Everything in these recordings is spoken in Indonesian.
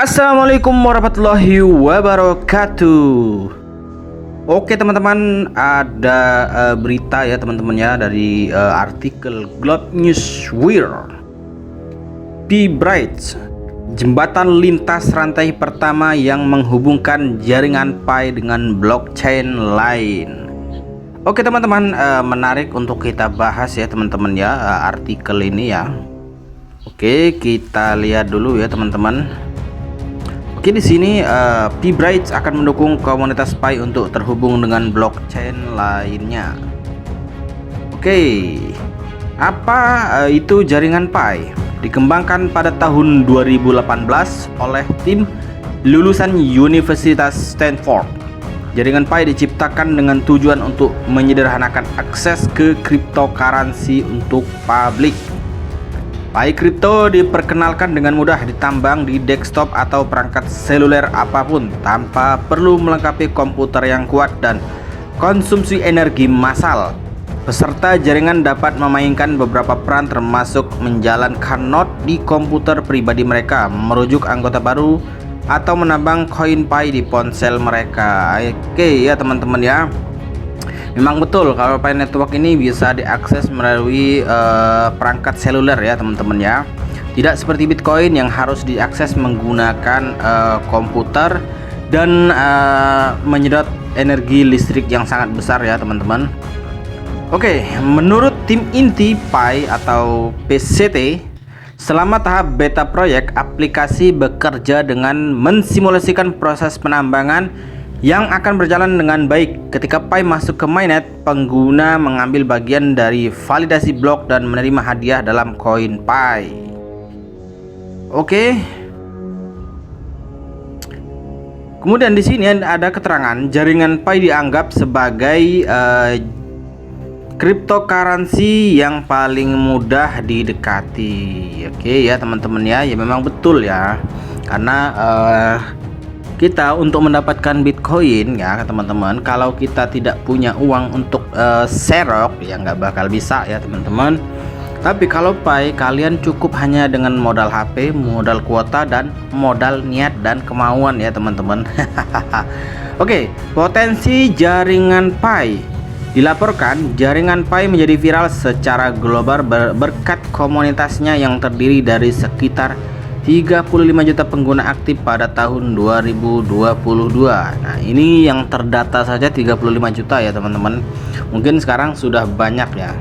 Assalamualaikum warahmatullahi wabarakatuh. Oke teman-teman, ada berita ya teman-teman ya dari artikel GlobeNewswire. P-Bridge, jembatan lintas rantai pertama yang menghubungkan jaringan Pi dengan blockchain lain. Oke teman-teman, menarik untuk kita bahas ya teman-teman ya, artikel ini ya. Oke, kita lihat dulu ya teman-teman. Oke, di sini P-Bridge akan mendukung komunitas Pi untuk terhubung dengan blockchain lainnya. Oke, apa itu jaringan Pi? Dikembangkan pada tahun 2018 oleh tim lulusan Universitas Stanford. Jaringan Pi diciptakan dengan tujuan untuk menyederhanakan akses ke cryptocurrency untuk publik. Pi Crypto diperkenalkan dengan mudah ditambang di desktop atau perangkat seluler apapun tanpa perlu melengkapi komputer yang kuat dan konsumsi energi massal. Peserta jaringan dapat memainkan beberapa peran termasuk menjalankan node di komputer pribadi mereka, merujuk anggota baru, atau menambang koin Pi di ponsel mereka. Oke ya teman-teman ya. Memang betul kalau Pi Network ini bisa diakses melalui perangkat seluler ya teman-teman ya. Tidak seperti Bitcoin yang harus diakses menggunakan komputer dan menyedot energi listrik yang sangat besar ya teman-teman. Oke, menurut tim inti Pi atau PCT, selama tahap beta proyek, aplikasi bekerja dengan mensimulasikan proses penambangan yang akan berjalan dengan baik. Ketika Pi masuk ke mainnet, pengguna mengambil bagian dari validasi blok dan menerima hadiah dalam koin Pi. Oke. Kemudian di sini ada keterangan jaringan Pi dianggap sebagai cryptocurrency yang paling mudah didekati. Oke ya teman-teman ya, ya memang betul ya. Karena kita untuk mendapatkan Bitcoin ya teman-teman, kalau kita tidak punya uang untuk serok ya nggak bakal bisa ya teman-teman. Tapi kalau Pi, kalian cukup hanya dengan modal HP, modal kuota, dan modal niat dan kemauan ya teman-teman. Oke, potensi jaringan Pi. Dilaporkan jaringan Pi menjadi viral secara global berkat komunitasnya yang terdiri dari sekitar 35 juta pengguna aktif pada tahun 2022. Nah, ini yang terdata saja 35 juta ya teman-teman. Mungkin sekarang sudah banyak ya.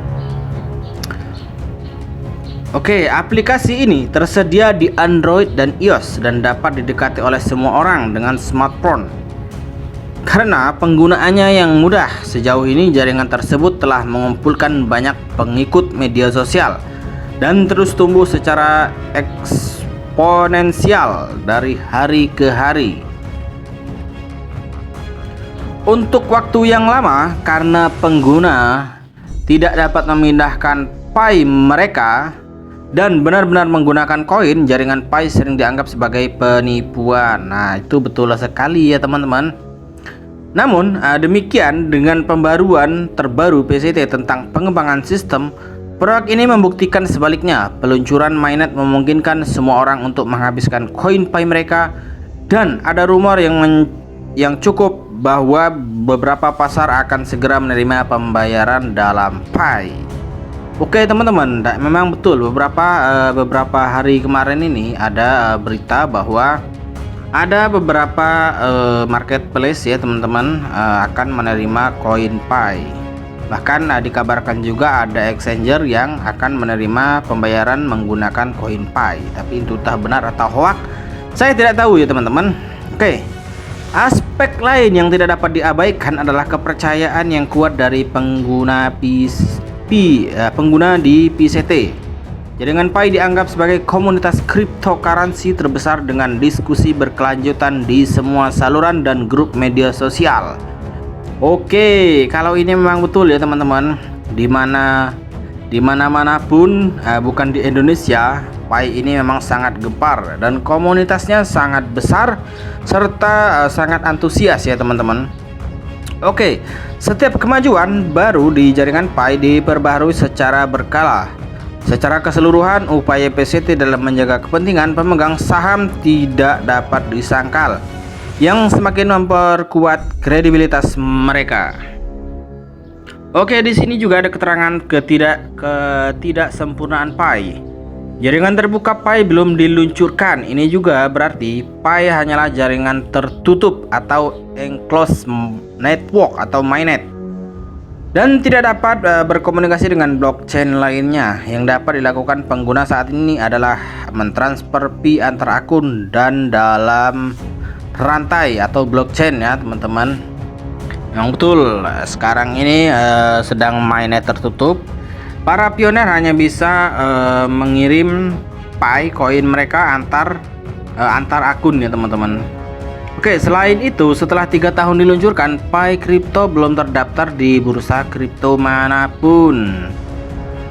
Oke, aplikasi ini tersedia di Android dan iOS dan dapat didekati oleh semua orang dengan smartphone. Karena penggunaannya yang mudah, sejauh ini jaringan tersebut telah mengumpulkan banyak pengikut media sosial dan terus tumbuh secara eksponensial dari hari ke hari. Untuk waktu yang lama, karena pengguna tidak dapat memindahkan Pi mereka dan benar-benar menggunakan koin, jaringan Pi sering dianggap sebagai penipuan. Nah, itu betul sekali ya teman-teman. Namun demikian, dengan pembaruan terbaru PCT tentang pengembangan sistem, proyek ini membuktikan sebaliknya. Peluncuran mainnet memungkinkan semua orang untuk menghabiskan koin Pi mereka, dan ada rumor yang cukup bahwa beberapa pasar akan segera menerima pembayaran dalam Pi. Oke teman-teman, memang betul beberapa hari kemarin ini ada berita bahwa ada beberapa marketplace ya teman-teman akan menerima koin Pi. Bahkan dikabarkan juga ada exchanger yang akan menerima pembayaran menggunakan koin Pi. Tapi itu entah benar atau hoax, saya tidak tahu ya teman-teman. Oke, aspek lain yang tidak dapat diabaikan adalah kepercayaan yang kuat dari pengguna pengguna di PCT. Jaringan Pi dianggap sebagai komunitas cryptocurrency terbesar dengan diskusi berkelanjutan di semua saluran dan grup media sosial. Oke, kalau ini memang betul ya teman-teman. Dimana-manapun, bukan di Indonesia, Pi ini memang sangat gempar dan komunitasnya sangat besar serta sangat antusias ya teman-teman. Oke, setiap kemajuan baru di jaringan Pi diperbaharui secara berkala. Secara keseluruhan, upaya PCT dalam menjaga kepentingan pemegang saham tidak dapat disangkal, yang semakin memperkuat kredibilitas mereka. Oke, di sini juga ada keterangan ketidaksempurnaan Pi. Jaringan terbuka Pi belum diluncurkan. Ini juga berarti Pi hanyalah jaringan tertutup atau enclosed network atau mainnet, dan tidak dapat berkomunikasi dengan blockchain lainnya. Yang dapat dilakukan pengguna saat ini adalah mentransfer Pi antar akun dan dalam rantai atau blockchain ya teman-teman. Yang betul, sekarang ini sedang mainnet tertutup. Para pioner hanya bisa mengirim Pi koin mereka antar akun ya teman-teman. Oke, selain itu setelah 3 tahun diluncurkan, Pi Crypto belum terdaftar di bursa kripto manapun.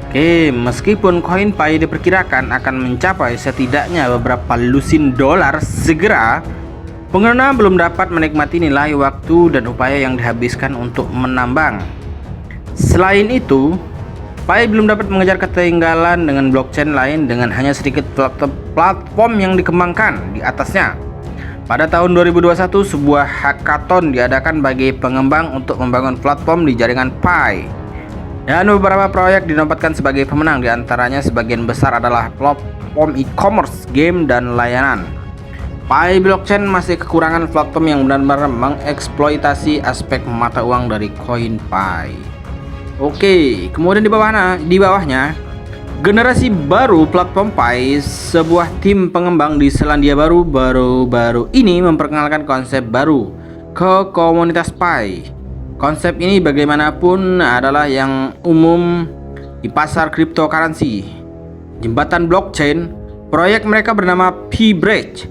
Oke, meskipun koin Pi diperkirakan akan mencapai setidaknya beberapa lusin dolar segera, pengguna belum dapat menikmati nilai waktu dan upaya yang dihabiskan untuk menambang. Selain itu, Pi belum dapat mengejar ketertinggalan dengan blockchain lain dengan hanya sedikit platform yang dikembangkan di atasnya. Pada tahun 2021, sebuah hackathon diadakan bagi pengembang untuk membangun platform di jaringan Pi. Dan beberapa proyek dinobatkan sebagai pemenang, diantaranya sebagian besar adalah platform e-commerce, game, dan layanan. Pi blockchain masih kekurangan platform yang benar-benar mengeksploitasi aspek mata uang dari koin Pi. Oke, kemudian di bawahnya generasi baru platform Pi, sebuah tim pengembang di Selandia Baru baru ini memperkenalkan konsep baru ke komunitas Pi. Konsep ini bagaimanapun adalah yang umum di pasar cryptocurrency. Jembatan blockchain, proyek mereka bernama P-Bridge.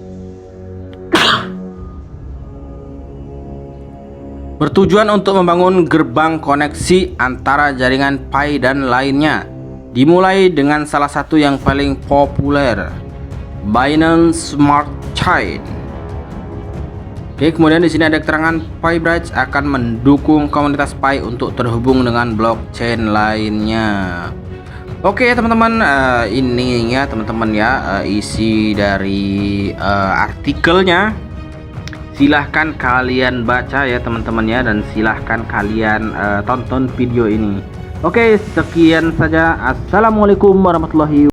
Bertujuan untuk membangun gerbang koneksi antara jaringan Pi dan lainnya. Dimulai dengan salah satu yang paling populer, Binance Smart Chain. Oke, kemudian di sini ada keterangan Pi-Bridge akan mendukung komunitas Pi untuk terhubung dengan blockchain lainnya. Oke teman-teman, ini ya teman-teman ya isi dari artikelnya. Silahkan kalian baca ya teman-teman ya, dan silahkan kalian tonton video ini. Oke, sekian saja. Assalamualaikum warahmatullahi wabarakatuh.